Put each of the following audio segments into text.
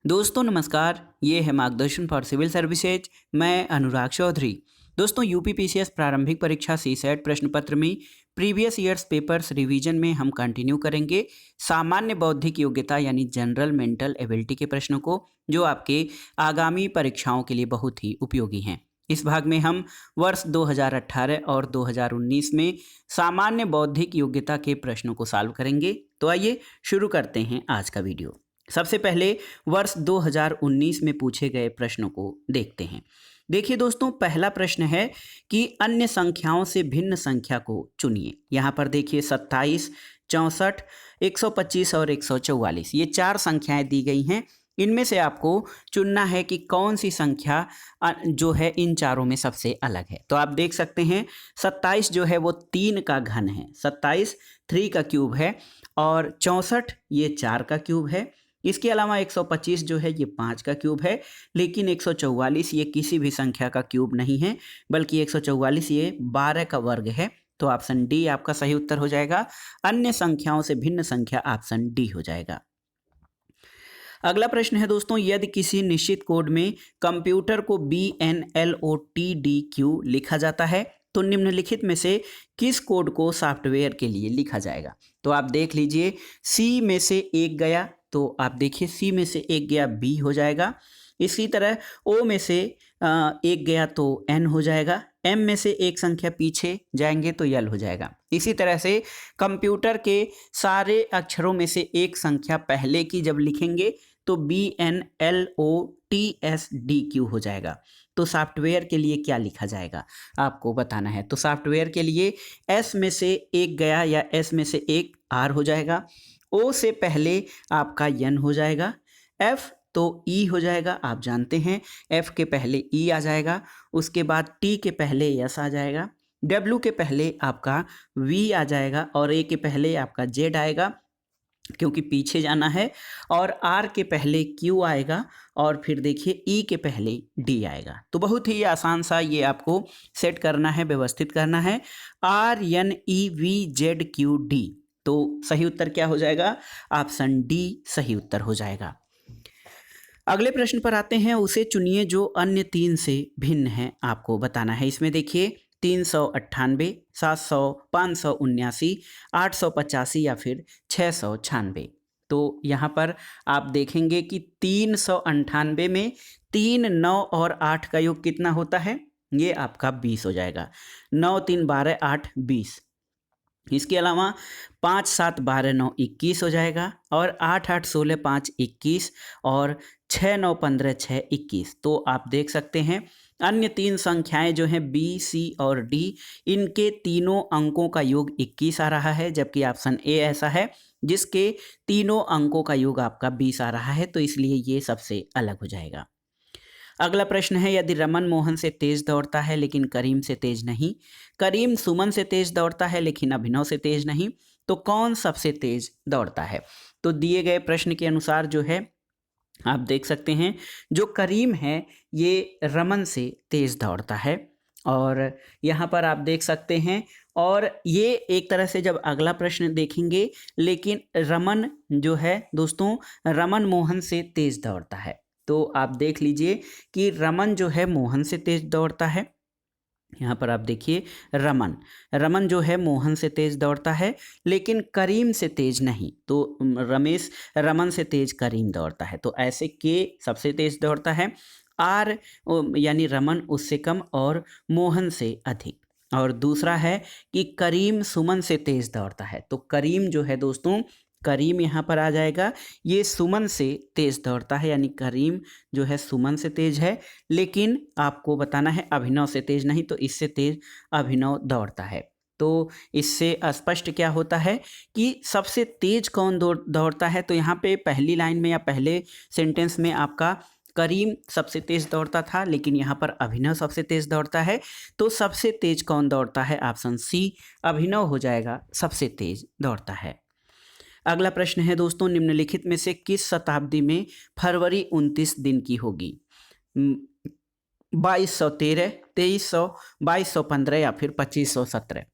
दोस्तों नमस्कार, ये है मार्गदर्शन फॉर सिविल सर्विसेज। मैं अनुराग चौधरी। दोस्तों यूपी पीसीएस प्रारंभिक परीक्षा सीसेट प्रश्न पत्र में प्रीवियस ईयर्स पेपर्स रिवीजन में हम कंटिन्यू करेंगे सामान्य बौद्धिक योग्यता यानी जनरल मेंटल एबिलिटी के प्रश्नों को, जो आपके आगामी परीक्षाओं के लिए बहुत ही उपयोगी हैं। इस भाग में हम वर्ष 2018 और 2019 में सामान्य बौद्धिक योग्यता के प्रश्नों को सॉल्व करेंगे। तो आइए शुरू करते हैं आज का वीडियो। सबसे पहले वर्ष 2019 में पूछे गए प्रश्नों को देखते हैं। देखिए दोस्तों, पहला प्रश्न है कि अन्य संख्याओं से भिन्न संख्या को चुनिए। यहाँ पर देखिए 27, 64, 125 और 144 ये चार संख्याएं दी गई हैं। इनमें से आपको चुनना है कि कौन सी संख्या जो है इन चारों में सबसे अलग है। तो आप देख सकते हैं 27 जो है वो 3 का घन है, 27 3 का क्यूब है, और 64 ये 4 का क्यूब है। इसके अलावा 125 जो है ये 5 का क्यूब है, लेकिन 144 ये किसी भी संख्या का क्यूब नहीं है, बल्कि 144 ये 12 का वर्ग है। तो ऑप्शन डी आपका सही उत्तर हो जाएगा। अन्य संख्याओं से भिन्न संख्या ऑप्शन डी हो जाएगा। अगला प्रश्न है दोस्तों, यदि किसी निश्चित कोड में कंप्यूटर को BNLOTDQ लिखा जाता है तो निम्नलिखित में से किस कोड को सॉफ्टवेयर के लिए लिखा जाएगा। तो आप देख लीजिए, सी में से एक गया तो आप देखिए सी में से एक गया बी हो जाएगा। इसी तरह ओ में से एक गया तो एन हो जाएगा। एम में से एक संख्या पीछे जाएंगे तो यल हो जाएगा। इसी तरह से कंप्यूटर के सारे अक्षरों में से एक संख्या पहले की जब लिखेंगे तो BNLOTSDQ हो जाएगा। तो सॉफ्टवेयर के लिए क्या लिखा जाएगा आपको बताना है। तो सॉफ्टवेयर के लिए एस में से एक गया या एस में से एक आर हो जाएगा। ओ से पहले आपका यन हो जाएगा। एफ तो ई हो जाएगा, आप जानते हैं एफ के पहले ई आ जाएगा। उसके बाद टी के पहले यस आ जाएगा। डब्ल्यू के पहले आपका वी आ जाएगा, और ए के पहले आपका जेड आएगा क्योंकि पीछे जाना है, और आर के पहले क्यू आएगा, और फिर देखिए ई के पहले डी आएगा। तो बहुत ही आसान सा ये आपको सेट करना है, व्यवस्थित करना है। RNEVZQD। तो सही उत्तर क्या हो जाएगा? ऑप्शन डी सही उत्तर हो जाएगा। अगले प्रश्न पर आते हैं, उसे चुनिए जो अन्य तीन से भिन्न है, आपको बताना है। इसमें देखिए 398, 700, 579, 885 या फिर 696। तो यहाँ पर आप देखेंगे कि 398 में 3, 9 और 8 का योग कितना होता है? ये आपका 20 हो जाएगा। 9 3 12 8 20। इसके अलावा 5 7 12 9 21 हो जाएगा, और 8 8 16 5 21, और 6 9 15 6 21। तो आप देख सकते हैं अन्य तीन संख्याएं जो हैं बी, सी और डी, इनके तीनों अंकों का योग 21 आ रहा है, जबकि ऑप्शन ए ऐसा है जिसके तीनों अंकों का योग आपका 20 आ रहा है। तो इसलिए ये सबसे अलग हो जाएगा। अगला प्रश्न है, यदि रमन मोहन से तेज दौड़ता है लेकिन करीम से तेज नहीं, करीम सुमन से तेज दौड़ता है लेकिन अभिनव से तेज नहीं, तो कौन सबसे तेज दौड़ता है? तो दिए गए प्रश्न के अनुसार जो है आप देख सकते हैं, जो करीम है ये रमन से तेज दौड़ता है, और यहाँ पर आप देख सकते हैं। और ये एक तरह से जब अगला प्रश्न देखेंगे, लेकिन रमन जो है दोस्तों रमन मोहन से तेज दौड़ता है। तो आप देख लीजिए कि रमन जो है मोहन से तेज दौड़ता है। यहाँ पर आप देखिए रमन जो है मोहन से तेज दौड़ता है, लेकिन करीम से तेज नहीं। तो रमेश रमन से तेज करीम दौड़ता है। तो ऐसे के सबसे तेज दौड़ता है, आर यानी रमन उससे कम और मोहन से अधिक। और दूसरा है कि करीम सुमन से तेज दौड़ता है। तो करीम जो है दोस्तों, करीम यहाँ पर आ जाएगा, ये सुमन से तेज दौड़ता है, यानी करीम जो है सुमन से तेज है, लेकिन आपको बताना है अभिनव से तेज नहीं। तो इससे तेज अभिनव दौड़ता है। तो इससे स्पष्ट क्या होता है कि सबसे तेज कौन दौड़ता है। तो यहाँ पे पहली लाइन में या पहले सेंटेंस में आपका करीम सबसे तेज दौड़ता था, लेकिन यहाँ पर अभिनव सबसे तेज दौड़ता है। तो सबसे तेज कौन दौड़ता है? ऑप्शन सी अभिनव हो जाएगा, सबसे तेज दौड़ता है। अगला प्रश्न है दोस्तों, निम्नलिखित में से किस शताब्दी में फरवरी 29 दिन की होगी? 2213, 2300, 2215 या फिर 2517।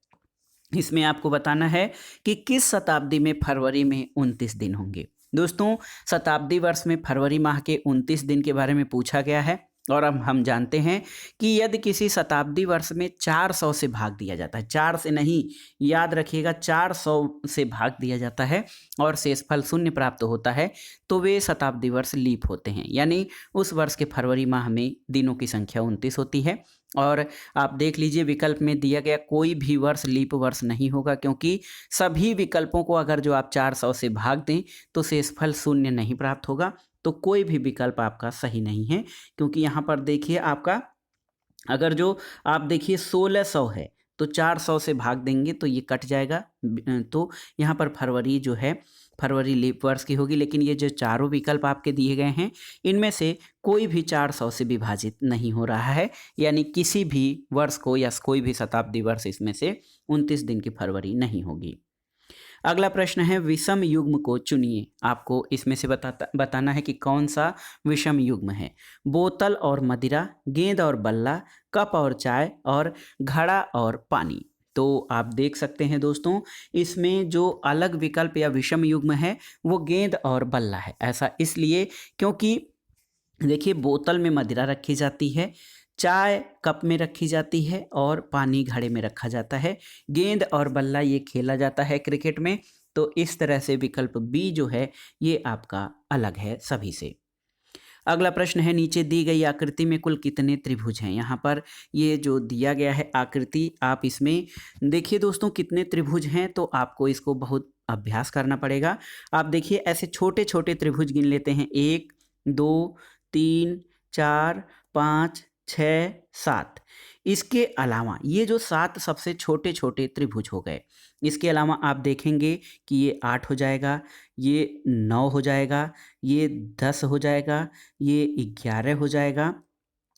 इसमें आपको बताना है कि किस शताब्दी में फरवरी में 29 दिन होंगे। दोस्तों, शताब्दी वर्ष में फरवरी माह के 29 दिन के बारे में पूछा गया है और अब हम जानते हैं कि यदि किसी शताब्दी वर्ष में 400 से भाग दिया जाता है, 4 से नहीं, याद रखिएगा 400 से भाग दिया जाता है और शेषफल शून्य प्राप्त होता है, तो वे शताब्दी वर्ष लीप होते हैं। यानी उस वर्ष के फरवरी माह में दिनों की संख्या 29 होती है। और आप देख लीजिए विकल्प में दिया गया कोई भी वर्ष लीप वर्ष नहीं होगा, क्योंकि सभी विकल्पों को अगर जो आप 400 से भाग दें तो शेषफल शून्य नहीं प्राप्त होगा। तो कोई भी विकल्प आपका सही नहीं है, क्योंकि यहाँ पर देखिए आपका अगर जो आप देखिए 1600 है तो 400 से भाग देंगे तो ये कट जाएगा। तो यहाँ पर फरवरी जो है फरवरी लीप वर्ष की होगी। लेकिन ये जो चारों विकल्प आपके दिए गए हैं इनमें से कोई भी 400 से विभाजित नहीं हो रहा है, यानी किसी भी वर्ष को या कोई भी शताब्दी वर्ष इसमें से 29 दिन की फरवरी नहीं होगी। अगला प्रश्न है विषम युग्म को चुनिए। आपको इसमें से बताना है कि कौन सा विषम युग्म है। बोतल और मदिरा, गेंद और बल्ला, कप और चाय और घड़ा और पानी। तो आप देख सकते हैं दोस्तों, इसमें जो अलग विकल्प या विषम युग्म है वो गेंद और बल्ला है। ऐसा इसलिए क्योंकि देखिए बोतल में मदिरा रखी जाती है, चाय कप में रखी जाती है और पानी घड़े में रखा जाता है। गेंद और बल्ला ये खेला जाता है क्रिकेट में। तो इस तरह से विकल्प बी जो है ये आपका अलग है सभी से। अगला प्रश्न है नीचे दी गई आकृति में कुल कितने त्रिभुज हैं। यहाँ पर ये जो दिया गया है आकृति, आप इसमें देखिए दोस्तों कितने त्रिभुज हैं, तो आपको इसको बहुत अभ्यास करना पड़ेगा। आप देखिए ऐसे छोटे छोटे त्रिभुज गिन लेते हैं, 1 2 3 4 5 6 7। इसके अलावा ये जो 7 सबसे छोटे छोटे त्रिभुज हो गए, इसके अलावा आप देखेंगे कि ये 8 हो जाएगा, ये 9 हो जाएगा, ये 10 हो जाएगा, ये 11 हो जाएगा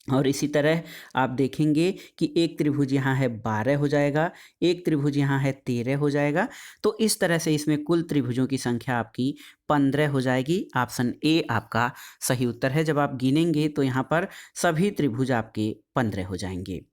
और इसी तरह आप देखेंगे कि एक त्रिभुज यहाँ है 12 हो जाएगा, एक त्रिभुज यहाँ है 13 हो जाएगा। तो इस तरह से इसमें कुल त्रिभुजों की संख्या आपकी 15 हो जाएगी। ऑप्शन ए आपका सही उत्तर है। जब आप गिनेंगे तो यहाँ पर सभी त्रिभुज आपके 15 हो जाएंगे।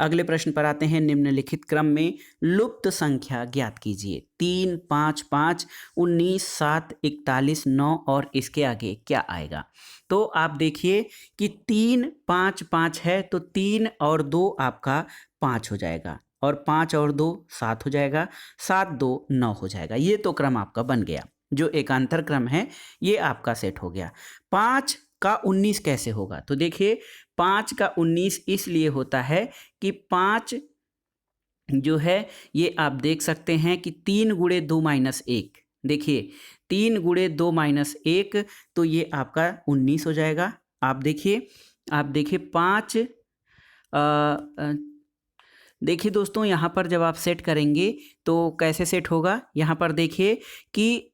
अगले प्रश्न पर आते हैं। निम्नलिखित क्रम में लुप्त संख्या ज्ञात कीजिए। 3 5 5 19 7 41 9 और इसके आगे क्या आएगा। तो आप देखिए कि 3 5 5 है तो 3 और 2 आपका 5 हो जाएगा और 5 और 2 7 हो जाएगा, 7 2 9 हो जाएगा। ये तो क्रम आपका बन गया। जो एकांतर क्रम है ये आपका सेट हो गया। 5 का 19 कैसे होगा। तो देखिए 5 का 19 इसलिए होता है कि 5 जो है ये आप देख सकते हैं कि 3 गुणे 2 माइनस 1, देखिए 3 गुणे 2 माइनस 1 तो ये आपका 19 हो जाएगा। आप देखिए 5 देखिए दोस्तों यहाँ पर जब आप सेट करेंगे तो कैसे सेट होगा। यहाँ पर देखिए कि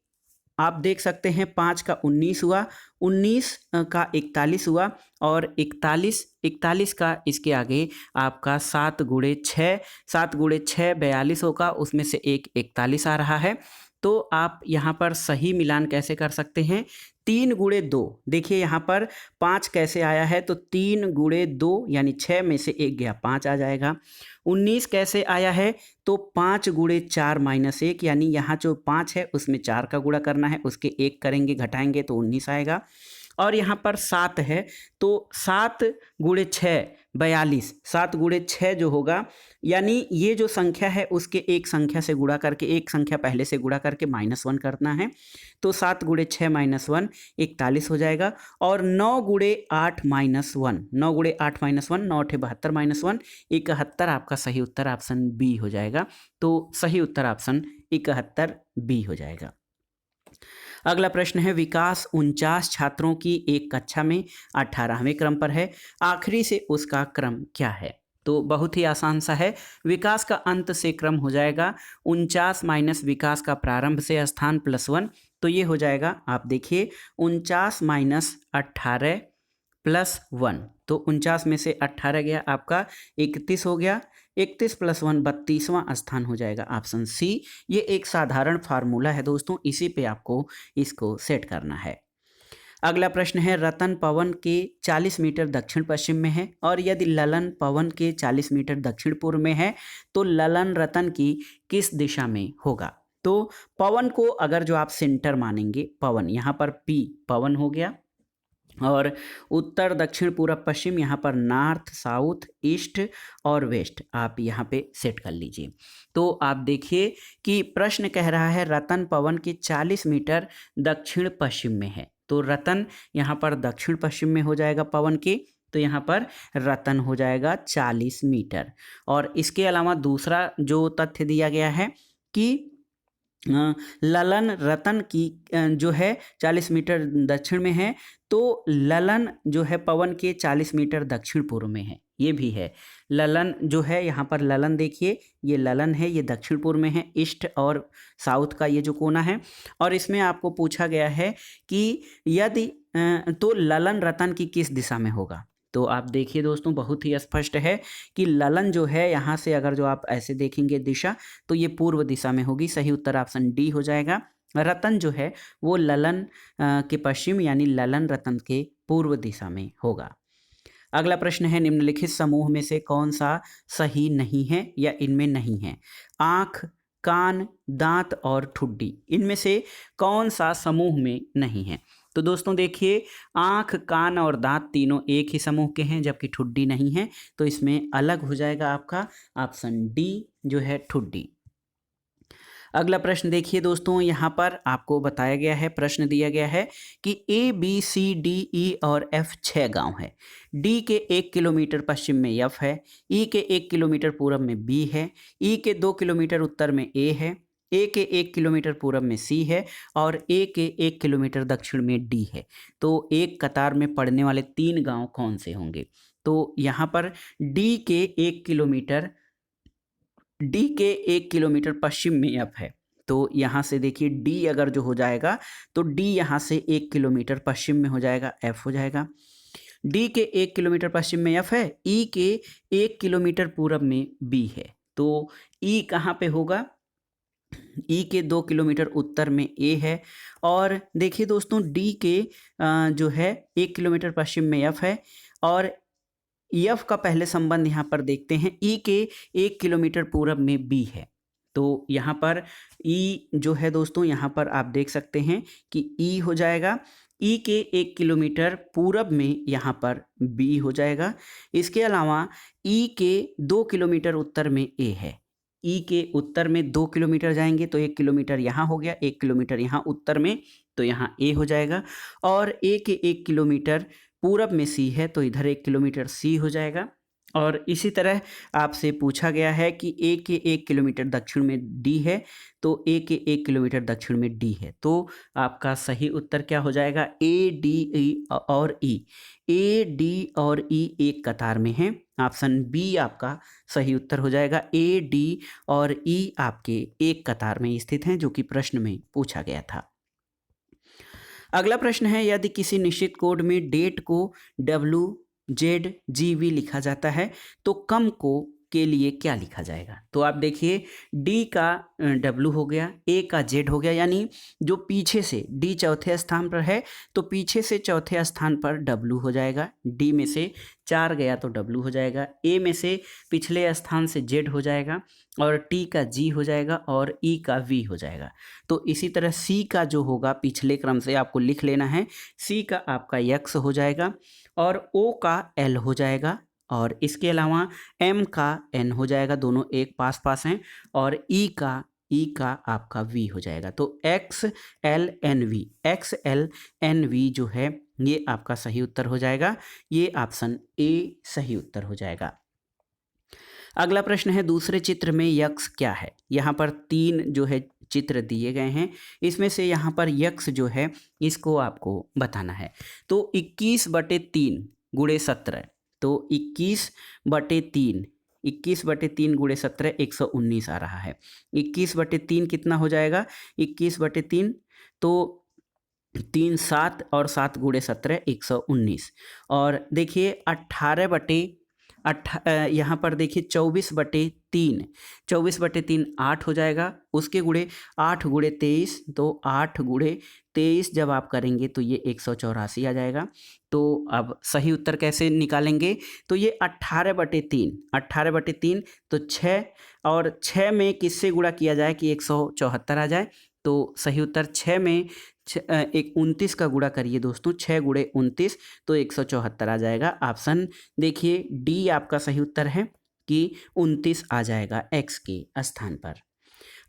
आप देख सकते हैं 5 का 19 हुआ, 19 का 41 हुआ और 41 का इसके आगे आपका 7 गुणे 6 42 होगा, उसमें से एक 41 आ रहा है। तो आप यहाँ पर सही मिलान कैसे कर सकते हैं। 3 गुणे 2, देखिए यहाँ पर 5 कैसे आया है तो 3 गुणे 2 यानी 6 में से एक गया 5 आ जाएगा। 19 कैसे आया है तो 5 गुणे 4 माइनस 1, यानी यहाँ जो 5 है उसमें 4 का गुणा करना है, उसके 1 करेंगे घटाएंगे तो 19 आएगा। और यहाँ पर 7 है तो 7 गुणे 6 42, 7 गुणे 6 जो होगा यानी ये जो संख्या है उसके एक संख्या से गुणा करके, एक संख्या पहले से गुणा करके -1 करना है। तो 7 गुणे 6 -1 41 हो जाएगा। और 9 गुणे 8 -1, 9 गुणे 8 -1 9 8 72 -1 71 आपका सही उत्तर ऑप्शन बी हो जाएगा। तो सही उत्तर ऑप्शन 71 बी हो जाएगा। अगला प्रश्न है विकास 49 छात्रों की एक कक्षा में 18वें क्रम पर है, आखिरी से उसका क्रम क्या है। तो बहुत ही आसान सा है, विकास का अंत से क्रम हो जाएगा 49 माइनस विकास का प्रारंभ से स्थान +1, तो ये हो जाएगा आप देखिए 49 माइनस 18 +1, तो 49 में से 18 गया आपका 31 हो गया, 31 + 1 32वां स्थान हो जाएगा ऑप्शन सी। ये एक साधारण फार्मूला है दोस्तों, इसी पे आपको इसको सेट करना है। अगला प्रश्न है रतन पवन के 40 मीटर दक्षिण पश्चिम में है और यदि ललन पवन के 40 मीटर दक्षिण पूर्व में है तो ललन रतन की किस दिशा में होगा। तो पवन को अगर जो आप सेंटर मानेंगे, पवन यहाँ पर पी पवन हो गया, और उत्तर दक्षिण पूरब पश्चिम यहाँ पर नॉर्थ साउथ ईस्ट और वेस्ट आप यहाँ पे सेट कर लीजिए। तो आप देखिए कि प्रश्न कह रहा है रतन पवन के 40 मीटर दक्षिण पश्चिम में है, तो रतन यहाँ पर दक्षिण पश्चिम में हो जाएगा पवन के, तो यहाँ पर रतन हो जाएगा 40 मीटर। और इसके अलावा दूसरा जो तथ्य दिया गया है कि ललन रतन की जो है 40 मीटर दक्षिण में है, तो ललन जो है पवन के 40 मीटर दक्षिण पूर्व में है, ये भी है। ललन जो है यहाँ पर ललन देखिए, ये ललन है, ये दक्षिण पूर्व में है, ईस्ट और साउथ का ये जो कोना है। और इसमें आपको पूछा गया है कि यदि तो ललन रतन की किस दिशा में होगा, तो आप देखिए दोस्तों बहुत ही स्पष्ट है कि ललन जो है यहाँ से अगर जो आप ऐसे देखेंगे दिशा, तो ये पूर्व दिशा में होगी। सही उत्तर ऑप्शन डी हो जाएगा। रतन जो है वो ललन के पश्चिम यानी ललन रतन के पूर्व दिशा में होगा। अगला प्रश्न है निम्नलिखित समूह में से कौन सा सही नहीं है या इनमें नहीं है। आँख, कान, दांत और ठुड्डी, इनमें से कौन सा समूह में नहीं है। तो दोस्तों देखिए आँख, कान और दांत तीनों एक ही समूह के हैं, जबकि ठुड्डी नहीं है, तो इसमें अलग हो जाएगा आपका ऑप्शन डी जो है ठुड्डी। अगला प्रश्न देखिए दोस्तों, यहाँ पर आपको बताया गया है, प्रश्न दिया गया है कि A B C D E और एफ 6 गांव है। डी के 1 किलोमीटर पश्चिम में एफ है, ई के 1 किलोमीटर पूर्व में बी है, ई के 2 किलोमीटर उत्तर में ए है, ए के 1 किलोमीटर पूर्व में सी है और ए के 1 किलोमीटर दक्षिण में डी है। तो एक कतार में पड़ने वाले 3 गांव कौन से होंगे। तो यहाँ पर डी के 1 किलोमीटर पश्चिम में एफ है, तो यहाँ से देखिए डी अगर जो हो जाएगा तो डी यहाँ से 1 किलोमीटर पश्चिम में हो जाएगा, एफ हो जाएगा। डी के 1 किलोमीटर पश्चिम में एफ है, ई के 1 किलोमीटर पूर्व में बी है, तो ई कहाँ पे होगा, ई के 2 किलोमीटर उत्तर में ए है। और देखिए दोस्तों डी के जो है 1 किलोमीटर पश्चिम में एफ है, और एफ का पहले संबंध यहाँ पर देखते हैं, ई के 1 किलोमीटर पूर्व में बी है, तो यहाँ पर ई जो है दोस्तों यहाँ पर आप देख सकते हैं कि ई हो जाएगा, ई के 1 किलोमीटर पूरब में यहाँ पर बी हो जाएगा। इसके अलावा ई के 2 किलोमीटर उत्तर में ए है, ई के उत्तर में 2 किलोमीटर जाएंगे तो 1 किलोमीटर यहाँ हो गया, 1 किलोमीटर यहाँ उत्तर में, तो यहाँ ए हो जाएगा। और ए के 1 किलोमीटर पूरब में सी है, तो इधर 1 किलोमीटर सी हो जाएगा। और इसी तरह आपसे पूछा गया है कि ए के 1 किलोमीटर दक्षिण में डी है, तो ए के 1 किलोमीटर दक्षिण में डी है, तो आपका सही उत्तर क्या हो जाएगा, ए डी ई और ई। ए डी और ई एक कतार में है, ऑप्शन बी आपका सही उत्तर हो जाएगा। ए डी और ई आपके एक कतार में स्थित हैं, जो कि प्रश्न में पूछा गया था। अगला प्रश्न है यदि किसी निश्चित कोड में डेट को WZGV लिखा जाता है तो कम को के लिए क्या लिखा जाएगा। तो आप देखिए डी का W हो गया, ए का Z हो गया, यानी जो पीछे से डी चौथे स्थान पर है तो पीछे से चौथे स्थान पर W हो जाएगा, डी में से 4 गया तो W हो जाएगा, ए में से पिछले स्थान से Z हो जाएगा और टी का G हो जाएगा और ई का V हो जाएगा। तो इसी तरह सी का जो होगा पिछले क्रम से आपको लिख लेना है, सी का आपका X हो जाएगा और ओ का L हो जाएगा और इसके अलावा M का N हो जाएगा, दोनों एक पास पास हैं, और ई का आपका V हो जाएगा। तो XLNV जो है ये आपका सही उत्तर हो जाएगा, ये ऑप्शन ए सही उत्तर हो जाएगा। अगला प्रश्न है दूसरे चित्र में यक्ष क्या है। यहाँ पर 3 जो है चित्र दिए गए हैं, इसमें से यहाँ पर यक्ष जो है इसको आपको बताना है। तो 21/3 गुणे 17, तो 21/3 गुणे 17 119 आ रहा है। 21/3 कितना हो जाएगा, 21/3 तो 3 7 और 7 गुणे 17 119। और देखिए 18/8 यहाँ पर देखिए 24/3, 24/3 8 हो जाएगा, उसके गुणे 8 गुणे 23, तो 8 गुणे 23 जब आप करेंगे तो ये 184 आ जाएगा। तो अब सही उत्तर कैसे निकालेंगे, तो ये 18/3, 18/3 तो 6, और 6 में किससे गुणा किया जाए कि 174 आ जाए, तो सही उत्तर 6 में 29 का गुणा करिए दोस्तों, 6 गुणे 29 तो 174 आ जाएगा। ऑप्शन देखिए डी आपका सही उत्तर है कि 29 आ जाएगा एक्स के स्थान पर।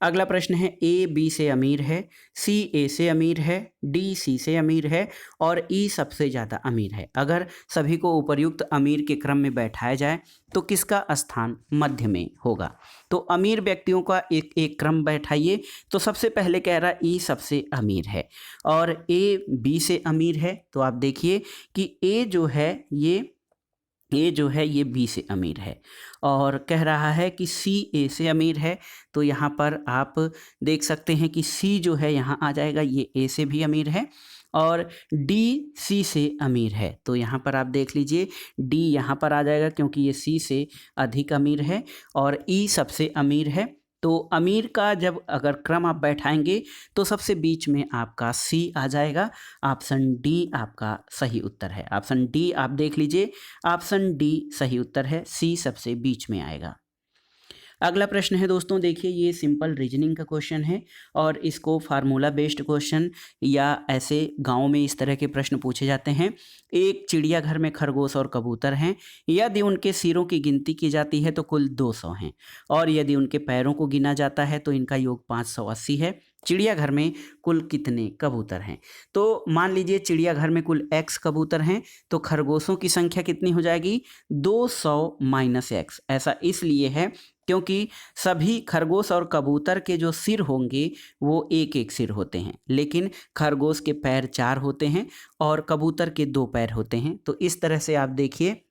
अगला प्रश्न है, ए बी से अमीर है, सी ए से अमीर है, डी सी से अमीर है और ई सबसे ज़्यादा अमीर है। अगर सभी को उपर्युक्त अमीर के क्रम में बैठाया जाए तो किसका स्थान मध्य में होगा। तो अमीर व्यक्तियों का एक एक क्रम बैठाइए, तो सबसे पहले कह रहा ई सबसे अमीर है और ए बी से अमीर है, तो आप देखिए कि ए जो है ये बी से अमीर है, और कह रहा है कि सी ए से अमीर है, तो यहाँ पर आप देख सकते हैं कि सी जो है यहाँ आ जाएगा, ये ए से भी अमीर है, और डी सी से अमीर है, तो यहाँ पर आप देख लीजिए डी यहाँ पर आ जाएगा क्योंकि ये सी से अधिक अमीर है, और ई सबसे अमीर है। तो अमीर का जब अगर क्रम आप बैठाएंगे तो सबसे बीच में आपका सी आ जाएगा। ऑप्शन डी आपका सही उत्तर है। ऑप्शन डी आप देख लीजिए, ऑप्शन डी सही उत्तर है, सी सबसे बीच में आएगा। अगला प्रश्न है दोस्तों, देखिए ये सिंपल रीजनिंग का क्वेश्चन है और इसको फार्मूला बेस्ड क्वेश्चन या ऐसे गांव में इस तरह के प्रश्न पूछे जाते हैं। एक चिड़ियाघर में खरगोश और कबूतर हैं, यदि उनके सिरों की गिनती की जाती है तो कुल 200 हैं, और यदि उनके पैरों को गिना जाता है तो इनका योग 580 है। चिड़ियाघर में कुल कितने कबूतर हैं। तो मान लीजिए चिड़ियाघर में कुल x कबूतर हैं, तो खरगोशों की संख्या कितनी हो जाएगी, 200 माइनस x। ऐसा इसलिए है क्योंकि सभी खरगोश और कबूतर के जो सिर होंगे वो एक एक सिर होते हैं, लेकिन खरगोश के पैर 4 होते हैं और कबूतर के 2 पैर होते हैं। तो इस तरह से आप देखिए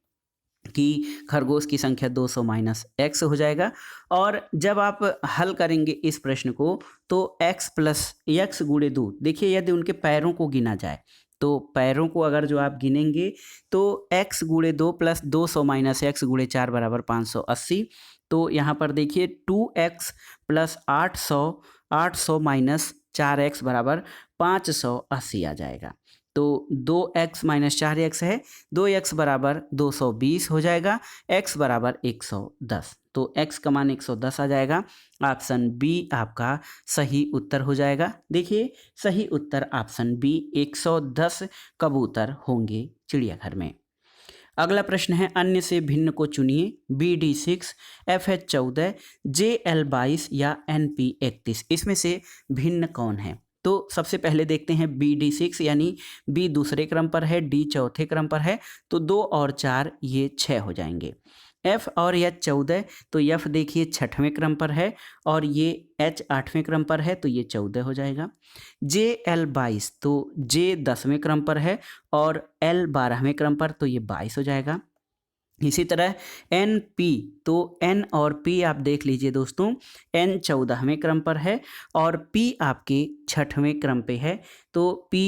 कि खरगोश की संख्या 200 माइनस एक्स हो जाएगा। और जब आप हल करेंगे इस प्रश्न को तो x प्लस एक्स गुणे 2, देखिए यदि उनके पैरों को गिना जाए तो पैरों को अगर जो आप गिनेंगे तो x गुणे 2 प्लस 200 माइनस एक्स गुणे 4 बराबर 580। तो यहाँ पर देखिए 2x प्लस 800 माइनस 4x बराबर 580 आ जाएगा। तो 2x माइनस 4x है, 2x बराबर 220 हो जाएगा, x बराबर 110। तो x का मान 110 आ जाएगा। ऑप्शन बी आपका सही उत्तर हो जाएगा। देखिए सही उत्तर ऑप्शन बी 110 कबूतर होंगे चिड़ियाघर में। अगला प्रश्न है, अन्य से भिन्न को चुनिए, BD6, FH 14, JL 22 या NP 31। इसमें से भिन्न कौन है। तो सबसे पहले देखते हैं BD6 यानी B दूसरे क्रम पर है, D चौथे क्रम पर है, तो 2 और 4 ये 6 हो जाएंगे। F और H 14, तो F देखिए छठवें क्रम पर है और ये H 8वें क्रम पर है, तो ये 14 हो जाएगा। JL 22, तो J 10वें क्रम पर है और L 12वें क्रम पर, तो ये 22 हो जाएगा। इसी तरह NP, तो N और P आप देख लीजिए दोस्तों, N 14वें क्रम पर है और P आपके 6वें क्रम पे है। तो P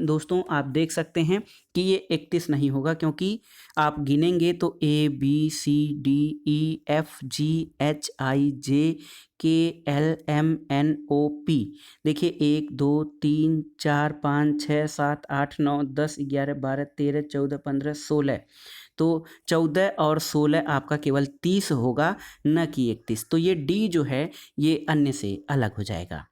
दोस्तों आप देख सकते हैं कि ये 31 नहीं होगा, क्योंकि आप गिनेंगे तो A B C D E F G H I J K L M N O P, देखिए 1 2 3 4 5 6 7 8 9 10 11 12 13 14 15 16, तो 14 और 16 आपका केवल 30 होगा, न कि 31। तो ये डी जो है ये अन्य से अलग हो जाएगा।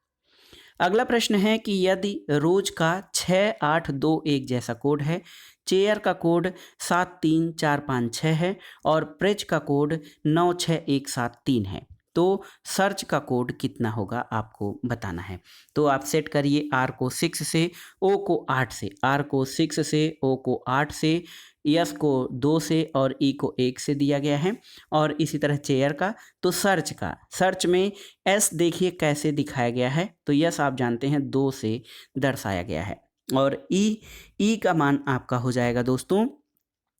अगला प्रश्न है कि यदि रोज का 6 8 2 1 जैसा कोड है, चेयर का कोड 7 3 4 5 6 है और प्रेज का कोड 9 6 1 7 3 है, तो सर्च का कोड कितना होगा आपको बताना है। तो आप सेट करिए आर को 6 से, ओ को 8 से, आर को 6 से, ओ को 8 से, यस को 2 से और ई को 1 से दिया गया है। और इसी तरह चेयर का, तो सर्च में एस देखिए कैसे दिखाया गया है, तो यस आप जानते हैं 2 से दर्शाया गया है। और ई का मान आपका हो जाएगा दोस्तों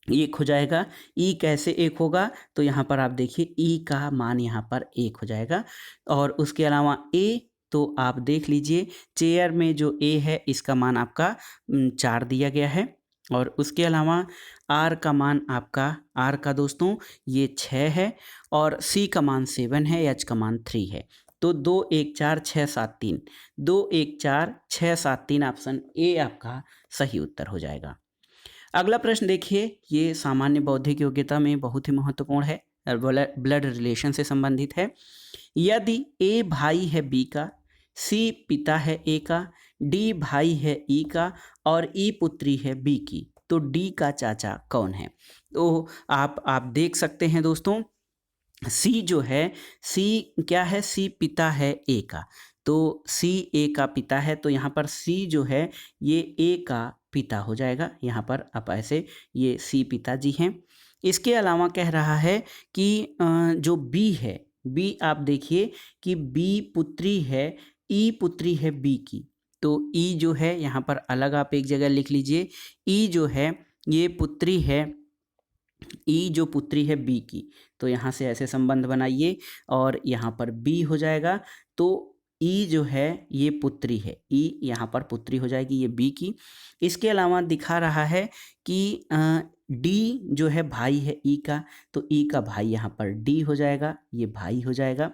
1 हो जाएगा। ई कैसे 1 होगा, तो यहाँ पर आप देखिए ई का मान यहाँ पर 1 हो जाएगा। और उसके अलावा ए, तो आप देख लीजिए चेयर में जो ए है इसका मान आपका 4 दिया गया है। और उसके अलावा आर का मान आपका, आर का दोस्तों ये 6 है और सी का मान 7 है, एच का मान 3 है। तो 2 1 4 6 7 3, 2 1 4 6 7 3 ऑप्शन ए आपका सही उत्तर हो जाएगा। अगला प्रश्न देखिए, ये सामान्य बौद्धिक योग्यता में बहुत ही महत्वपूर्ण है, ब्लड रिलेशन से संबंधित है। यदि ए भाई है बी का, सी पिता है ए का, डी भाई है ई का और ई पुत्री है बी की, तो डी का चाचा कौन है? तो आप देख सकते हैं दोस्तों, सी जो है, सी क्या है, सी पिता है ए का, तो सी ए का पिता है, तो यहाँ पर सी जो है ये ए का पिता हो जाएगा। यहाँ पर आप ऐसे, ये सी पिताजी हैं। इसके अलावा कह रहा है कि जो बी है, बी आप देखिए कि बी पुत्री है, ई पुत्री है बी की, तो ई जो है यहाँ पर अलग आप एक जगह लिख लीजिए, ई जो है ये पुत्री है, ई जो पुत्री है बी की, तो यहाँ से ऐसे संबंध बनाइए और यहाँ पर बी हो जाएगा। तो ई जो है ये पुत्री है, ई यहाँ पर पुत्री हो जाएगी ये बी की। इसके अलावा दिखा रहा है कि डी जो है भाई है ई का, तो ई का भाई यहाँ पर डी हो जाएगा, ये भाई हो जाएगा।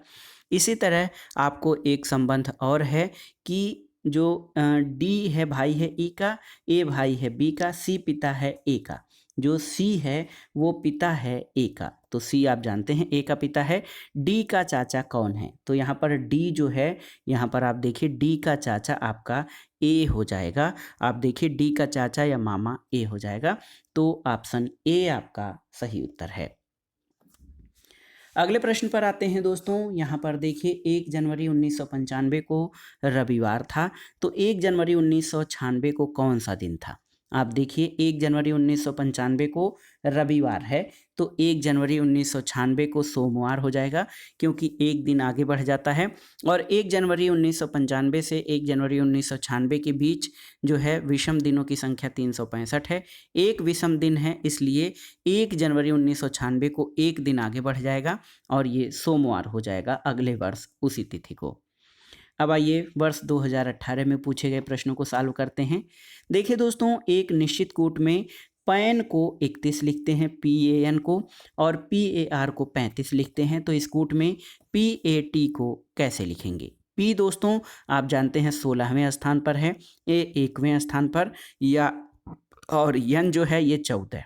इसी तरह आपको एक संबंध और है कि जो डी है भाई है ई का, ए भाई है बी का, सी पिता है ए का, जो सी है वो पिता है ए का, तो सी आप जानते हैं ए का पिता है। डी का चाचा कौन है? तो यहाँ पर डी जो है, यहाँ पर आप देखिए डी का चाचा आपका ए हो जाएगा। आप देखिए डी का चाचा या मामा ए हो जाएगा, तो ऑप्शन ए आपका सही उत्तर है। अगले प्रश्न पर आते हैं दोस्तों। यहाँ पर देखिए 1 जनवरी 1995 को रविवार था, तो 1 जनवरी 1996 को कौन सा दिन था? आप देखिए 1 जनवरी 1995 को रविवार है, तो 1 जनवरी 1996 को सोमवार हो जाएगा, क्योंकि एक दिन आगे बढ़ जाता है। और 1 जनवरी 1995 से 1 जनवरी 1996 के बीच जो है विषम दिनों की संख्या 365 है, एक विषम दिन है, इसलिए 1 जनवरी 1996 को एक दिन आगे बढ़ जाएगा और ये सोमवार हो जाएगा अगले वर्ष उसी तिथि को। अब आइए वर्ष 2018 में पूछे गए प्रश्नों को सॉल्व करते हैं। देखिए दोस्तों, एक निश्चित कूट में पैन को 31 लिखते हैं, PAN को, और PAR को 35 लिखते हैं, तो इस कूट में PAT को कैसे लिखेंगे? P दोस्तों आप जानते हैं 16वें स्थान पर है, A 1वें स्थान पर, या और N जो है ये 14,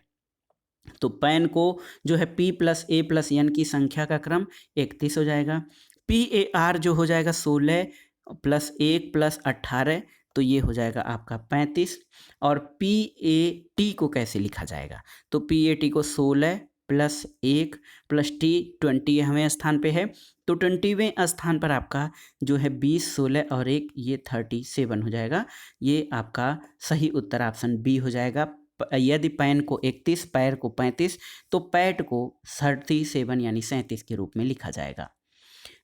तो पैन को जो है P + A + N की संख्या का क्रम 31 हो जाएगा। PAR जो हो जाएगा 16 + 1 + 18, तो ये हो जाएगा आपका 35। और PAT को कैसे लिखा जाएगा? तो PAT को 16 + 1 + T 20वें स्थान पे है, तो 20वें स्थान पर आपका जो है 20 16 और 1 ये 37 हो जाएगा। ये आपका सही उत्तर ऑप्शन बी हो जाएगा। यदि पैन को 31, पैर को 35, तो पैट को 37 यानी 37 के रूप में लिखा जाएगा।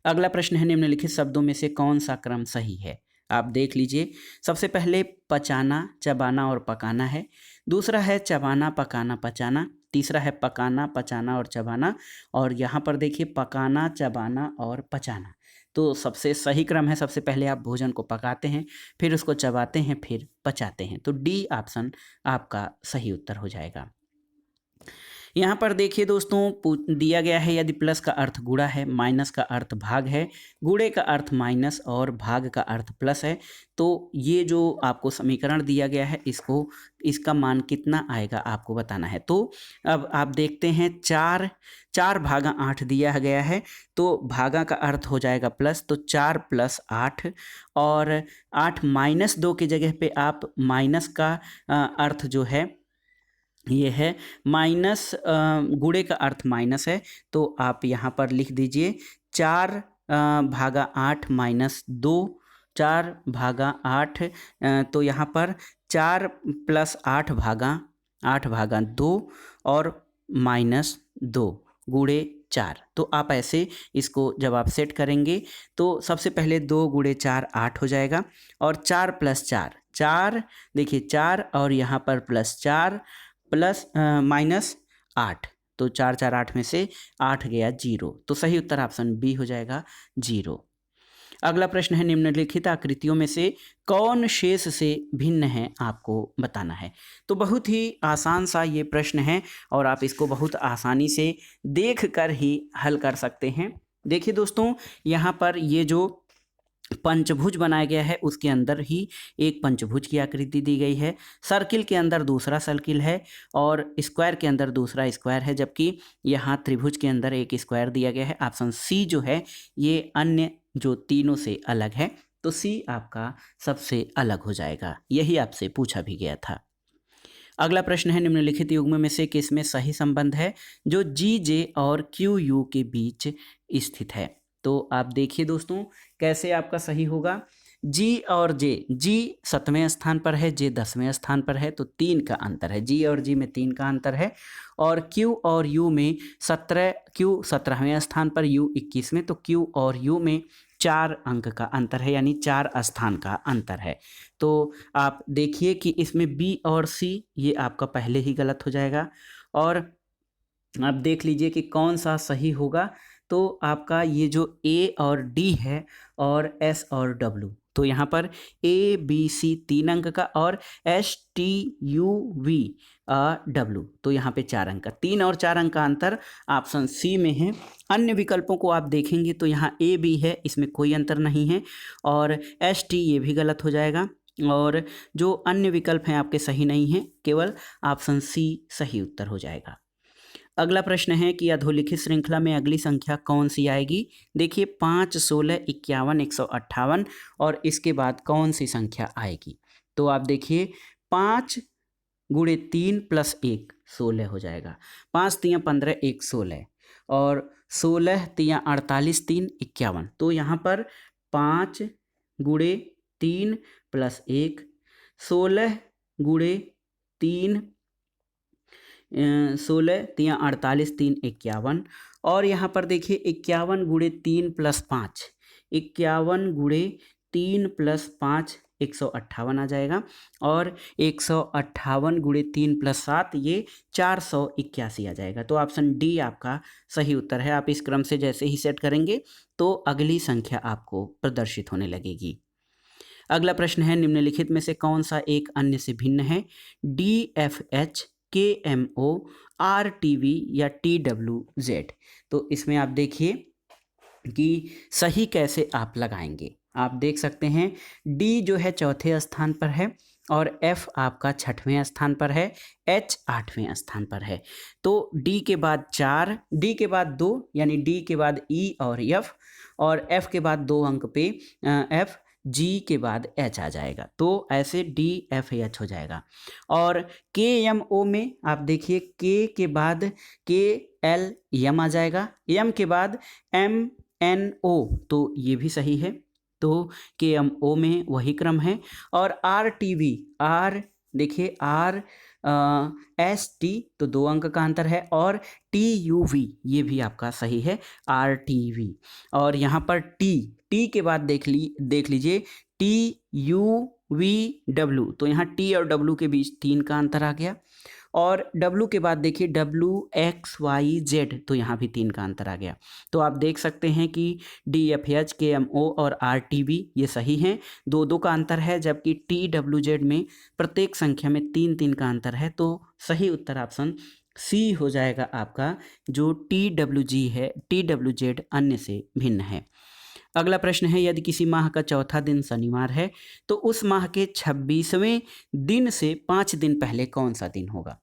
अगला प्रश्न है, निम्नलिखित शब्दों में से कौन सा क्रम सही है? आप देख लीजिए। सबसे पहले पचाना, चबाना और पकाना है, दूसरा है चबाना, पकाना, पचाना, तीसरा है पकाना, पचाना और चबाना, और यहाँ पर देखिए पकाना, चबाना और पचाना। तो सबसे सही क्रम है, सबसे पहले आप भोजन को पकाते हैं, फिर उसको चबाते हैं, फिर पचाते हैं, तो डी ऑप्शन आपका सही उत्तर हो जाएगा। यहाँ पर देखिए दोस्तों, दिया गया है यदि प्लस का अर्थ गुणा है, माइनस का अर्थ भाग है, गुणे का अर्थ माइनस और भाग का अर्थ प्लस है, तो ये जो आपको समीकरण दिया गया है इसका मान कितना आएगा आपको बताना है। तो अब आप देखते हैं 4 भागा 8 दिया गया है, तो भागा का अर्थ हो जाएगा प्लस, तो 4 + 8, और 8 - 2 की जगह पे आप माइनस का अर्थ जो है ये है माइनस, गुणे का अर्थ माइनस है, तो आप यहाँ पर लिख दीजिए 4 भागा 8 - 2, 4 भागा 8, तो यहाँ पर 4 + 8 भागा 2 और -2 गुणे 4, तो आप ऐसे इसको जब आप सेट करेंगे तो सबसे पहले 2 गुणे 4 8 हो जाएगा, और 4 + 4 4, देखिए 4 और यहाँ पर +4 -8, तो 4 4 8 में से 8 गया 0, तो सही उत्तर ऑप्शन बी हो जाएगा 0। अगला प्रश्न है निम्नलिखित आकृतियों में से कौन शेष से भिन्न है, आपको बताना है। तो बहुत ही आसान सा ये प्रश्न है और आप इसको बहुत आसानी से देख कर ही हल कर सकते हैं। देखिए दोस्तों, यहाँ पर ये जो पंचभुज बनाया गया है उसके अंदर ही एक पंचभुज की आकृति दी गई है, सर्किल के अंदर दूसरा सर्किल है और स्क्वायर के अंदर दूसरा स्क्वायर है, जबकि यहाँ त्रिभुज के अंदर एक स्क्वायर दिया गया है। ऑप्शन सी जो है ये अन्य जो तीनों से अलग है, तो सी आपका सबसे अलग हो जाएगा। यही आपसे पूछा भी गया था। अगला प्रश्न है निम्नलिखित युग्म में से किसमें सही संबंध है जो जी जे और क्यू यू के बीच स्थित है। तो आप देखिए दोस्तों कैसे आपका सही होगा। जी और जे, जी 7वें स्थान पर है, जे 10वें स्थान पर है, तो 3 का अंतर है। जी और जी में 3 का अंतर है। और क्यू और यू में 17, क्यू 17वें स्थान पर, यू 21वें, तो क्यू और यू में 4 अंक का अंतर है, यानी 4 स्थान का अंतर है। तो आप देखिए कि इसमें बी और सी ये आपका पहले ही गलत हो जाएगा। और आप देख लीजिए कि कौन सा सही होगा। तो आपका ये जो ए और डी है और एस और डब्ल्यू, तो यहाँ पर ए बी सी 3 अंक का और S T U V W, तो यहाँ पे 4 अंक का, 3 और 4 अंक का अंतर ऑप्शन सी में है। अन्य विकल्पों को आप देखेंगे तो यहाँ ए बी है, इसमें कोई अंतर नहीं है, और एस टी ये भी गलत हो जाएगा, और जो अन्य विकल्प हैं आपके सही नहीं हैं, केवल ऑप्शन सी सही उत्तर हो जाएगा। अगला प्रश्न है कि अधोलिखित श्रृंखला में अगली संख्या कौन सी आएगी। देखिए 5, 16, 51, 158 और इसके बाद कौन सी संख्या आएगी। तो आप देखिए 5 गुणे 3 + 1 16 हो जाएगा। 5 3 15 1 16 और 16 3 48 3 51। तो यहाँ पर 5 गुणे 3 + 1 16 गुणे 3 16 3 48 3 51 और यहाँ पर देखिए 51 गुणे 3 + 5, 51 गुणे 3 + 5 158 आ जाएगा, और 158 गुणे 3 + 7 ये 481 आ जाएगा। तो ऑप्शन डी आपका सही उत्तर है। आप इस क्रम से जैसे ही सेट करेंगे तो अगली संख्या आपको प्रदर्शित होने लगेगी। अगला प्रश्न है निम्नलिखित में से कौन सा एक अन्य से भिन्न है। DFH, KMO, RTV या TWZ। तो इसमें आप देखिए कि सही कैसे आप लगाएंगे। आप देख सकते हैं D जो है 4थे स्थान पर है और F आपका 6वें स्थान पर है, H 8वें स्थान पर है। तो D के बाद 4, D के बाद 2, यानी D के बाद E और F, और F के बाद 2 अंक पे F, G के बाद H आ जाएगा। तो ऐसे DFH हो जाएगा। और KMO में आप देखिए K के बाद KLM आ जाएगा, M के बाद MNO, तो ये भी सही है। तो KMO में वही क्रम है। और RTV, R देखिए ST, तो 2 अंक का अंतर है, और TUV ये भी आपका सही है, RTV। और यहाँ पर T के बाद देख लीजिए TUVW, तो यहाँ T और W के बीच 3 का अंतर आ गया। और W के बाद देखिए WXYZ, तो यहाँ भी 3 का अंतर आ गया। तो आप देख सकते हैं कि DFH, KMO और RTV ये सही हैं, 2-2 का अंतर है, जबकि TWZ में प्रत्येक संख्या में 3-3 का अंतर है। तो सही उत्तर ऑप्शन सी हो जाएगा आपका, जो TWG है, TWZ अन्य से भिन्न है। अगला प्रश्न है यदि किसी माह का चौथा दिन शनिवार है तो उस माह के 26वें दिन से 5 दिन पहले कौन सा दिन होगा।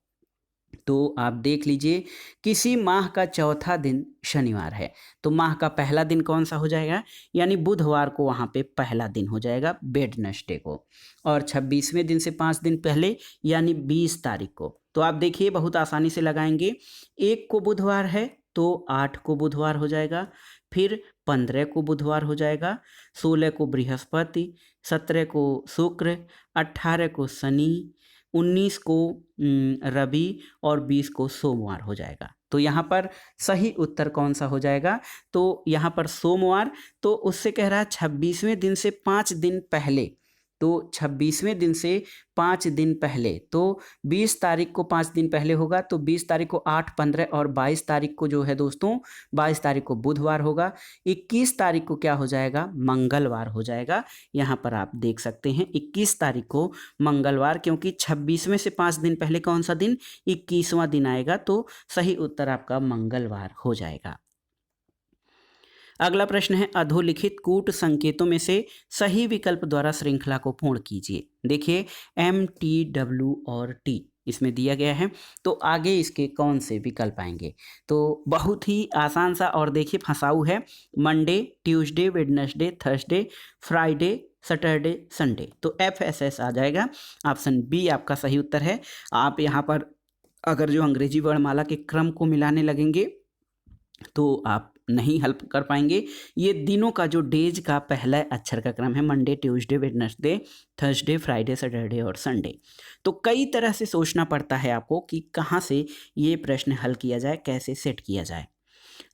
तो आप देख लीजिए किसी माह का चौथा दिन शनिवार है तो माह का पहला दिन कौन सा हो जाएगा, यानी बुधवार को वहाँ पे पहला दिन हो जाएगा, वेडनेसडे को। और 26वें दिन से 5 दिन पहले यानी 20 तारीख को। तो आप देखिए बहुत आसानी से लगाएंगे। 1 को बुधवार है तो 8 को बुधवार हो जाएगा, फिर 15 को बुधवार हो जाएगा, 16 को बृहस्पति, 17 को शुक्र, 18 को शनि, 19 को रवि और 20 को सोमवार हो जाएगा। तो यहाँ पर सही उत्तर कौन सा हो जाएगा, तो यहाँ पर सोमवार। तो उससे कह रहा है 26वें दिन से 5 दिन पहले, तो 26वें दिन से 5 दिन पहले, तो 20 तारीख को 5 दिन पहले होगा, तो 20 तारीख को 8, 15 और 22 तारीख को जो है दोस्तों, 22 तारीख को बुधवार होगा। 21 तारीख को क्या हो जाएगा, मंगलवार हो जाएगा। यहाँ पर आप देख सकते हैं 21 तारीख को मंगलवार, क्योंकि 26वें से 5 दिन पहले कौन सा दिन, 21वां दिन आएगा, तो सही उत्तर आपका मंगलवार हो जाएगा। अगला प्रश्न है, अधोलिखित कूट संकेतों में से सही विकल्प द्वारा श्रृंखला को पूर्ण कीजिए। देखिए M, T, W और T इसमें दिया गया है, तो आगे इसके कौन से विकल्प आएंगे। तो बहुत ही आसान सा और देखिए फंसाऊ है, Monday, Tuesday, Wednesday, Thursday, Friday, Saturday, Sunday, तो FSS आ जाएगा। ऑप्शन बी आपका सही उत्तर है। आप यहाँ पर अगर जो अंग्रेजी वर्णमाला के क्रम को मिलाने लगेंगे तो आप नहीं हेल्प कर पाएंगे। ये दिनों का जो डेज का पहला अक्षर का क्रम है, Monday, Tuesday, Wednesday, Thursday, Friday, Saturday और संडे। तो कई तरह से सोचना पड़ता है आपको कि कहाँ से ये प्रश्न हल किया जाए, कैसे सेट किया जाए।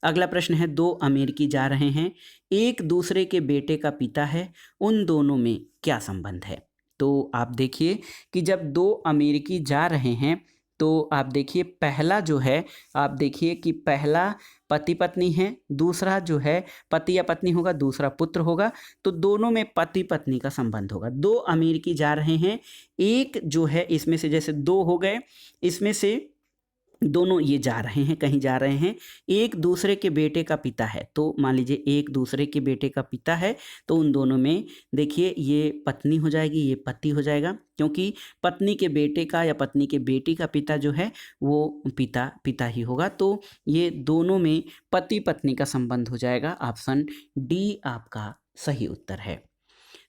अगला प्रश्न है, दो अमेरिकी जा रहे हैं, एक दूसरे के बेटे का पिता है, उन दोनों में क्या संबंध है। तो आप देखिए कि जब दो अमेरिकी जा रहे हैं तो आप देखिए पहला जो है, आप देखिए कि पहला पति पत्नी है, दूसरा जो है पति या पत्नी होगा, दूसरा पुत्र होगा, तो दोनों में पति पत्नी का संबंध होगा। दो अमेरिकी जा रहे हैं, एक जो है इसमें से जैसे दो हो गए, इसमें से दोनों ये जा रहे हैं, कहीं जा रहे हैं, एक दूसरे के बेटे का पिता है, तो मान लीजिए एक दूसरे के बेटे का पिता है, तो उन दोनों में देखिए ये पत्नी हो जाएगी, ये पति हो जाएगा, क्योंकि पत्नी के बेटे का या पत्नी के बेटी का पिता जो है वो पिता ही होगा, तो ये दोनों में पति पत्नी का संबंध हो जाएगा। ऑप्शन डी आपका सही उत्तर है।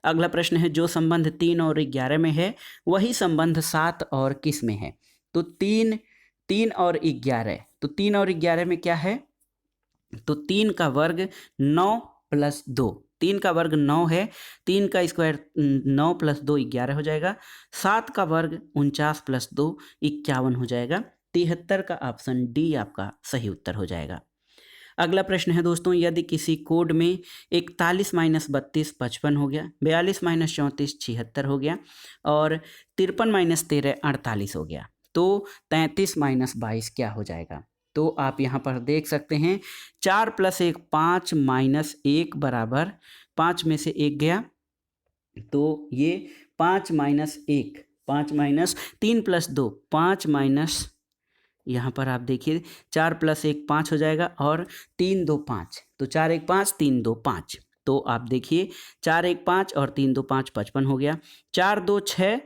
अगला प्रश्न है, जो संबंध 3 और 11 में है वही संबंध 7 और किस में है। तो 3 और 11, तो 3 और 11 में क्या है, तो 3 का वर्ग 9 + 2, 3 का वर्ग 9 है, 3 का स्क्वायर 9 + 2 11 हो जाएगा, 7 का वर्ग 49 + 2 51 हो जाएगा। 73 का ऑप्शन डी आपका सही उत्तर हो जाएगा। अगला प्रश्न है दोस्तों, यदि किसी कोड में 41 - 32 55 हो गया, 42 - 34 76 हो गया और 53 - 13 48 हो गया, तो 33 - 22 क्या हो जाएगा। तो आप यहाँ पर देख सकते हैं 4 + 1 5 - 1 बराबर 5 में से 1 गया, तो ये 5 - 1 5 - 3 + 2 5 - यहाँ पर आप देखिए 4 + 1 5 हो जाएगा और 3 2 5, तो 4 1 5 3 2 5, तो आप देखिए 4 1 5 और 3 2 5 55 हो गया। 4 2 6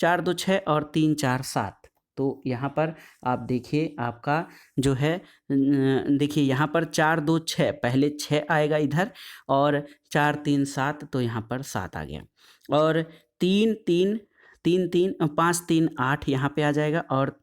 4 2 6 और 3 4 7, तो यहाँ पर आप देखिए आपका जो है देखिए यहाँ पर 4 2 6 पहले 6 आएगा इधर और 4 3 7, तो यहाँ पर 7 आ गया और 3 3 3 3 5 3 8 यहाँ पे आ जाएगा और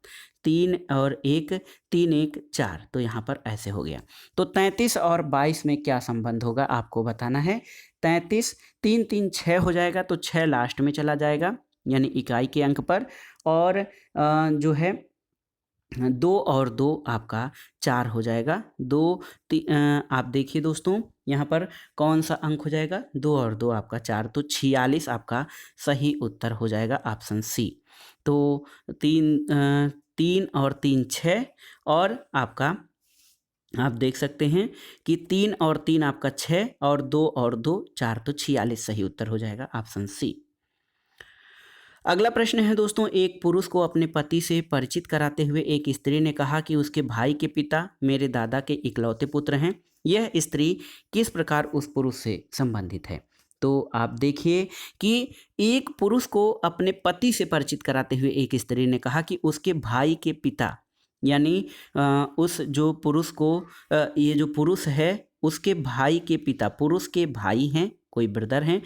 3 और 1 3 1 4, तो यहाँ पर ऐसे हो गया। तो 33 और 22 में क्या संबंध होगा आपको बताना है। 33 3 3 6 हो जाएगा, तो 6 लास्ट में चला जाएगा यानी इकाई के अंक पर, और जो है 2 और 2 आपका 4 हो जाएगा। आप देखिए दोस्तों यहाँ पर कौन सा अंक हो जाएगा, 2 और 2 आपका 4, तो 46 आपका सही उत्तर हो जाएगा ऑप्शन सी। तो 3 और 3 6 और आपका आप देख सकते हैं कि 3 और 3 आपका 6 और 2 और 2 4, तो 46 सही उत्तर हो जाएगा ऑप्शन सी। अगला प्रश्न है दोस्तों, एक पुरुष को अपने पति से परिचित कराते हुए एक स्त्री ने कहा कि उसके भाई के पिता मेरे दादा के इकलौते पुत्र हैं। यह स्त्री किस प्रकार उस पुरुष से संबंधित है। तो आप देखिए कि एक पुरुष को अपने पति से परिचित कराते हुए एक स्त्री ने कहा कि उसके भाई के पिता, यानी उस जो पुरुष को ये जो पुरुष है उसके भाई के पिता, पुरुष के भाई हैं, कोई ब्रदर हैं,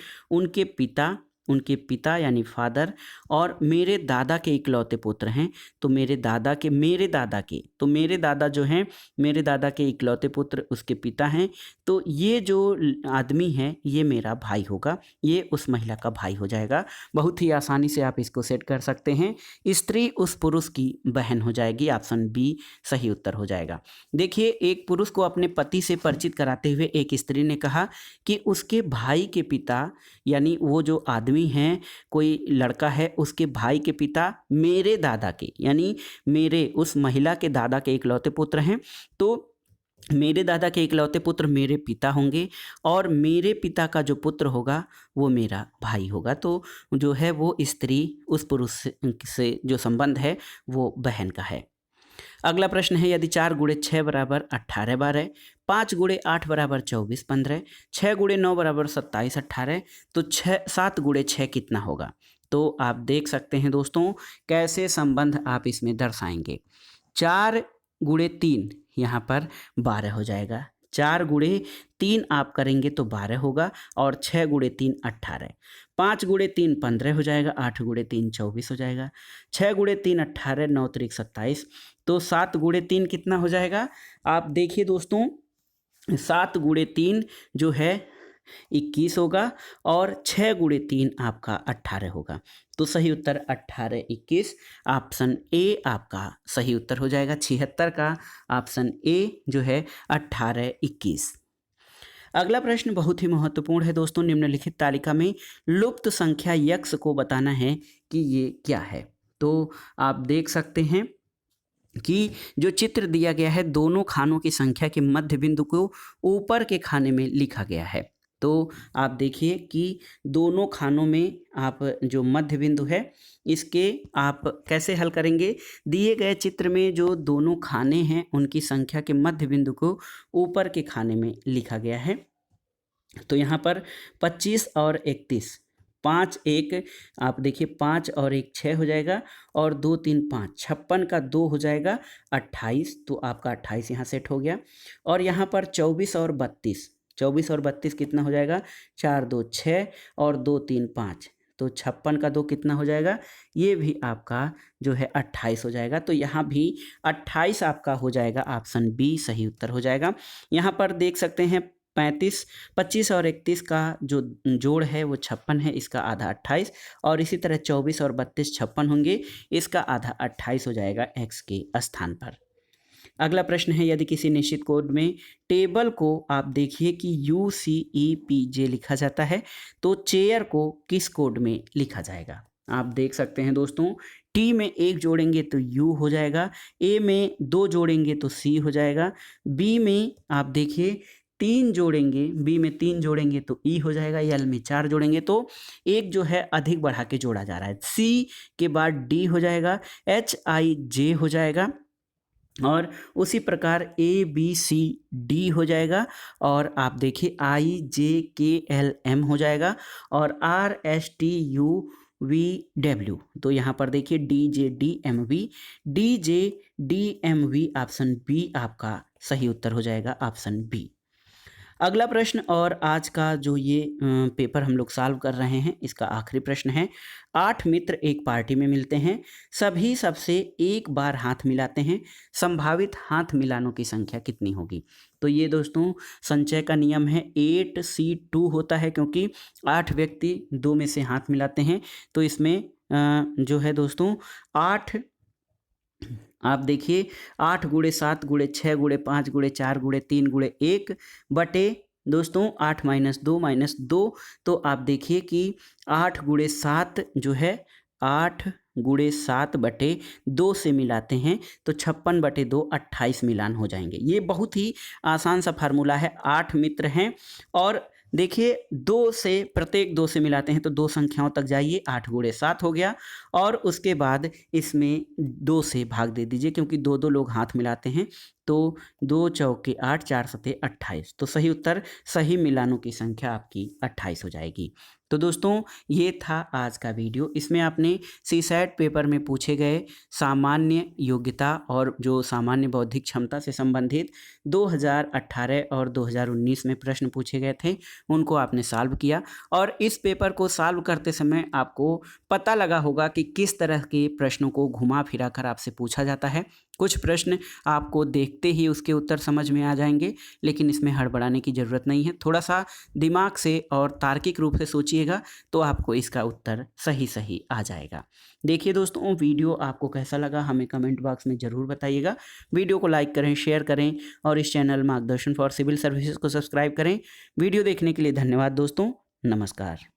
उनके पिता यानी फादर और मेरे दादा के इकलौते पुत्र हैं। तो मेरे दादा जो हैं, मेरे दादा के इकलौते पुत्र उसके पिता हैं। तो ये जो आदमी है ये मेरा भाई होगा, ये उस महिला का भाई हो जाएगा। बहुत ही आसानी से आप इसको सेट कर सकते हैं। स्त्री उस पुरुष की बहन हो जाएगी, ऑप्शन बी सही उत्तर हो जाएगा। देखिए एक पुरुष को अपने पति से परिचित कराते हुए एक स्त्री ने कहा कि उसके भाई के पिता, यानी वो जो आदमी आदमी हैं, कोई लड़का है, उसके भाई के पिता मेरे दादा के, यानी मेरे उस महिला के दादा के इकलौते पुत्र हैं, तो मेरे दादा के इकलौते पुत्र मेरे पिता होंगे और मेरे पिता का जो पुत्र होगा वो मेरा भाई होगा। तो जो है वो स्त्री उस पुरुष से जो संबंध है वो बहन का है। अगला प्रश्न है, यदि 4 गुणे 6 बराबर 18 बार है, 5 गुणे 8 बराबर 24 15, 6 गुणे 9 बराबर 27 18, तो 7 गुणे 6 कितना होगा? तो आप देख सकते हैं दोस्तों कैसे संबंध आप इसमें दर्शाएंगे। 4 गुणे 3 यहाँ पर 12 हो जाएगा, 4 गुणे 3 आप करेंगे तो 12 होगा और 6 गुणे 3 18, 5 गुणे 3 15 हो जाएगा, 8 गुणे 3 24 हो जाएगा, 6 गुणे 3 18, 9 त्रिक 27, तो 7 गुणे 3 कितना हो जाएगा? आप देखिए दोस्तों 7 गुणे 3 जो है 21 होगा और 6 गुणे 3 आपका 18 होगा। तो सही उत्तर 18 21 ऑप्शन ए आपका सही उत्तर हो जाएगा। 76 का ऑप्शन ए जो है 18 21। अगला प्रश्न बहुत ही महत्वपूर्ण है दोस्तों। निम्नलिखित तालिका में लुप्त संख्या यक्स को बताना है कि ये क्या है। तो आप देख सकते हैं कि जो चित्र दिया गया है दोनों खानों की संख्या के मध्य बिंदु को ऊपर के खाने में लिखा गया है। तो आप देखिए कि दोनों खानों में आप जो मध्य बिंदु है इसके आप कैसे हल करेंगे। दिए गए चित्र में जो दोनों खाने हैं उनकी संख्या के मध्य बिंदु को ऊपर के खाने में लिखा गया है। तो यहाँ पर 25 और 31, 5 1 आप देखिए 5 और 1 6 हो जाएगा और 2 3 5, 56 का 2 हो जाएगा 28, तो आपका 28 यहाँ सेट हो गया। और यहाँ पर 24 और 32, 24 और 32 कितना हो जाएगा? 4 2 6 और 2 3 5, तो 56 का 2 कितना हो जाएगा? ये भी आपका जो है 28 हो जाएगा। तो यहाँ भी 28 आपका हो जाएगा, ऑप्शन बी सही उत्तर हो जाएगा। यहाँ पर देख सकते हैं 25 और 31 का जो जोड़ है वो 56 है, इसका आधा 28, और इसी तरह 24 और 32 56 होंगे, इसका आधा 28 हो जाएगा x के स्थान पर। अगला प्रश्न है, यदि किसी निश्चित कोड में टेबल को आप देखिए कि UCEPJ लिखा जाता है तो चेयर को किस कोड में लिखा जाएगा? आप देख सकते हैं दोस्तों, T में 1 जोड़ेंगे तो U हो जाएगा, A में 2 जोड़ेंगे तो C हो जाएगा, B में आप देखिए 3 जोड़ेंगे, B में 3 जोड़ेंगे तो E हो जाएगा, L में 4 जोड़ेंगे तो 1 जो है अधिक बढ़ा के जोड़ा जा रहा है, C के बाद D हो जाएगा, HIJ हो जाएगा, और उसी प्रकार ABCD हो जाएगा, और आप देखिए IJKLM हो जाएगा, और RSTUVW, तो यहाँ पर देखिए DJDMV ऑप्शन बी आपका सही उत्तर हो जाएगा, ऑप्शन बी। अगला प्रश्न और आज का जो ये पेपर हम लोग सॉल्व कर रहे हैं इसका आखिरी प्रश्न है। 8 मित्र एक पार्टी में मिलते हैं, सभी सबसे एक बार हाथ मिलाते हैं, संभावित हाथ मिलानों की संख्या कितनी होगी? तो ये दोस्तों संचय का नियम है, 8C2 होता है, क्योंकि 8 व्यक्ति 2 में से हाथ मिलाते हैं। तो इसमें जो है दोस्तों 8 आप देखिए 8 गुणे 7 गुणे 6 गुणे 5 गुणे 4 गुणे 3 गुणे 1 बटे दोस्तों 8 माइनस 2, तो आप देखिए कि 8 गुणे 7 जो है 8 गुणे 7 बटे 2 से मिलाते हैं तो 56 बटे 2 28 मिलान हो जाएंगे। ये बहुत ही आसान सा फार्मूला है। 8 मित्र हैं और देखिए 2 से प्रत्येक 2 से मिलाते हैं तो 2 संख्याओं तक जाइए, 8 गुणे 7 हो गया, और उसके बाद इसमें 2 से भाग दे दीजिए, क्योंकि 2 लोग हाथ मिलाते हैं, तो 2 चौके 8 4 सते 28, तो सही उत्तर सही मिलानों की संख्या आपकी 28 हो जाएगी। तो दोस्तों ये था आज का वीडियो। इसमें आपने सीसैट पेपर में पूछे गए सामान्य योग्यता और जो सामान्य बौद्धिक क्षमता से संबंधित 2018 और 2019 में प्रश्न पूछे गए थे उनको आपने सॉल्व किया, और इस पेपर को सॉल्व करते समय आपको पता लगा होगा कि किस तरह के प्रश्नों को घुमा फिरा कर आपसे पूछा जाता है। कुछ प्रश्न आपको देखते ही उसके उत्तर समझ में आ जाएंगे, लेकिन इसमें हड़बड़ाने की ज़रूरत नहीं है। थोड़ा सा दिमाग से और तार्किक रूप से सोचिएगा तो आपको इसका उत्तर सही आ जाएगा। देखिए दोस्तों, वीडियो आपको कैसा लगा हमें कमेंट बॉक्स में ज़रूर बताइएगा। वीडियो को लाइक करें, शेयर करें, और इस चैनल मार्गदर्शन फॉर सिविल सर्विसेज को सब्सक्राइब करें। वीडियो देखने के लिए धन्यवाद दोस्तों, नमस्कार।